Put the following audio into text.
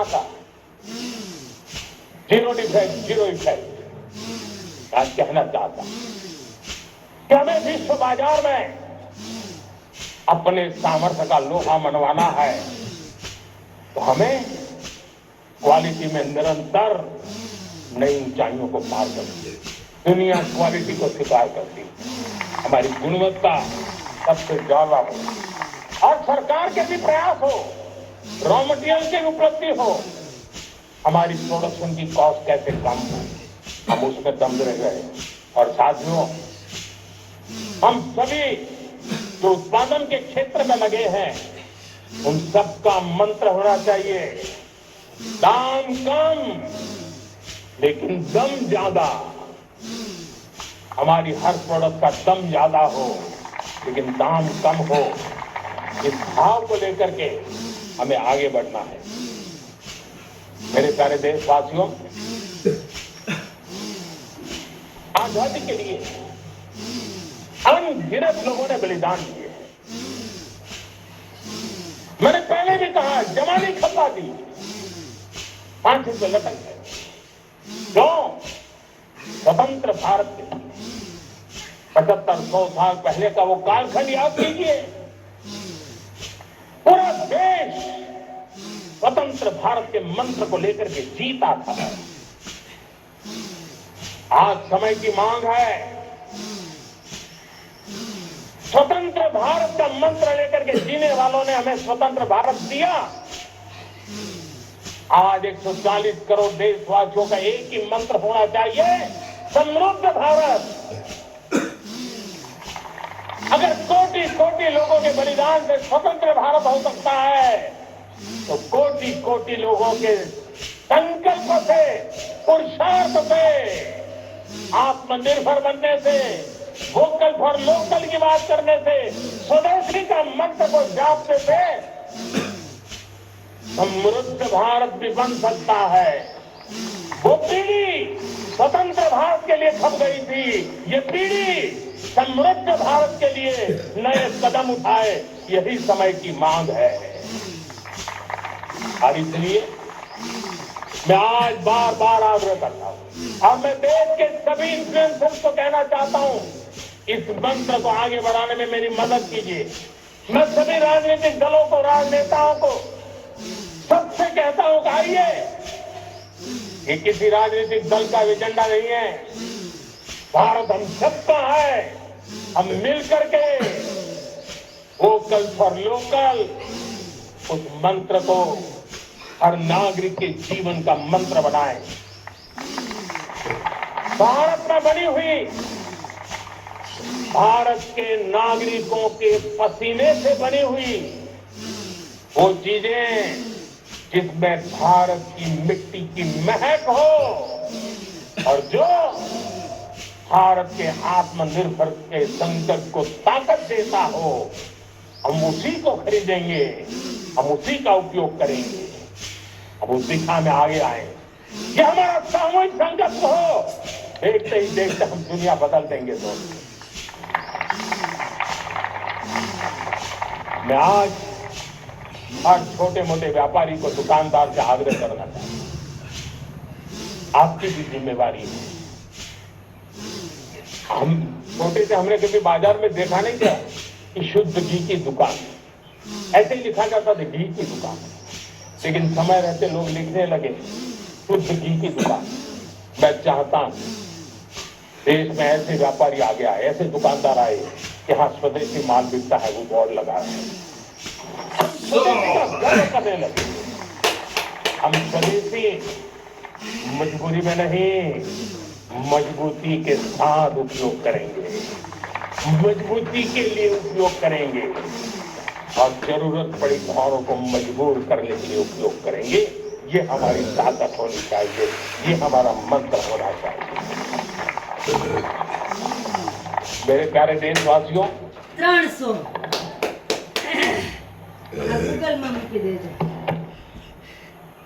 था, zero defect zero effect. आज कहना चाहता कि हमें विश्व बाजार में अपने सामर्थ्य का लोहा मनवाना है तो हमें क्वालिटी में निरंतर नई ऊंचाइयों को पार करती है। दुनिया क्वालिटी को स्वीकार करती है, हमारी गुणवत्ता सबसे ज्यादा हो और सरकार के भी प्रयास हो, रॉ मटेरियल की उपलब्धि हो, हमारी प्रोडक्शन की कॉस्ट कैसे कम हो, हम उसमें दम रह गए। और साथियों, हम सभी जो उत्पादन के क्षेत्र में लगे हैं उन सबका मंत्र होना चाहिए, दाम कम लेकिन दम ज्यादा। हमारी हर प्रोडक्ट का दम ज्यादा हो लेकिन दाम कम हो। इस भाव को लेकर के हमें आगे बढ़ना है। मेरे प्यारे देशवासियों, आजादी के लिए अनगिनत लोगों ने बलिदान दिए हैं। मैंने पहले भी कहा, जमानी खपा दी, फांसी पे लटक गए। क्यों? स्वतंत्र भारत के 75-100 साल पहले का वो कालखंड याद कीजिए। पूरा देश स्वतंत्र भारत के मंत्र को लेकर के जीता था। आज समय की मांग है, स्वतंत्र भारत का मंत्र लेकर के जीने वालों ने हमें स्वतंत्र भारत दिया। आज 140 करोड़ देशवासियों का एक ही मंत्र होना चाहिए, समृद्ध भारत। अगर कोटि कोटि लोगों के बलिदान से स्वतंत्र भारत हो सकता है तो कोटि कोटि लोगों के संकल्प से, पुरुषार्थ से, आत्मनिर्भर बनने से, वोकल फॉर लोकल की बात करने से, स्वदेशी का मंत्र को जापने से समृद्ध भारत भी बन सकता है। वो पीढ़ी स्वतंत्र भारत के लिए खप गई थी, ये पीढ़ी समृद्ध भारत के लिए नए कदम उठाए, यही समय की मांग है। और इसलिए मैं आज बार बार आग्रह करता हूं और मैं देश के सभी इन्फ्लुएंसर्स को कहना चाहता हूं, इस मंत्र को आगे बढ़ाने में मेरी मदद कीजिए। मैं सभी राजनीतिक दलों को, राजनेताओं को सबसे कहता हूं कि आइए, ये किसी राजनीतिक दल का एजेंडा नहीं है, भारत हम सबका है। हम मिलकर के वोकल फॉर लोकल उस मंत्र को हर नागरिक के जीवन का मंत्र बनाएं। भारत में बनी हुई, भारत के नागरिकों के पसीने से बनी हुई वो चीजें जिसमें भारत की मिट्टी की महक हो और जो भारत के आत्मनिर्भर के संकल्प को ताकत देता हो, हम उसी को खरीदेंगे, हम उसी का उपयोग करेंगे, हम उस दिशा में आगे आए। ये हमारा सामूहिक संकल्प हो। देखते ही देखते हम दुनिया बदल देंगे। दोस्तों, मैं आज हर छोटे मोटे व्यापारी को, दुकानदार से आग्रह करना चाहता हूं, आपकी भी जिम्मेवारी है। हम छोटे से, हमने कभी बाजार में देखा नहीं क्या कि शुद्ध घी की दुकान, ऐसे ही लिखा जाता था घी की दुकान, लेकिन समय रहते लोग लिखने लगे शुद्ध घी की दुकान। मैं चाहता हूं देश में ऐसे व्यापारी आगे आए, ऐसे दुकानदार आए कि हाँ स्वदेशी माल बिकता है, वो बोर्ड लगा रहे हैं, स्वदेशी का गर्व करने लगे। हम स्वदेशी मजबूरी में नहीं, मजबूती के साथ उपयोग करेंगे, मजबूती के लिए उपयोग करेंगे और जरूरत पड़ी तो औरों को मजबूर करने के लिए उपयोग करेंगे। ये हमारी ताकत होनी चाहिए, ये हमारा मंत्र होना चाहिए। मेरे प्यारे देशवासियों, 300 गूगल मम्मी के दे दो।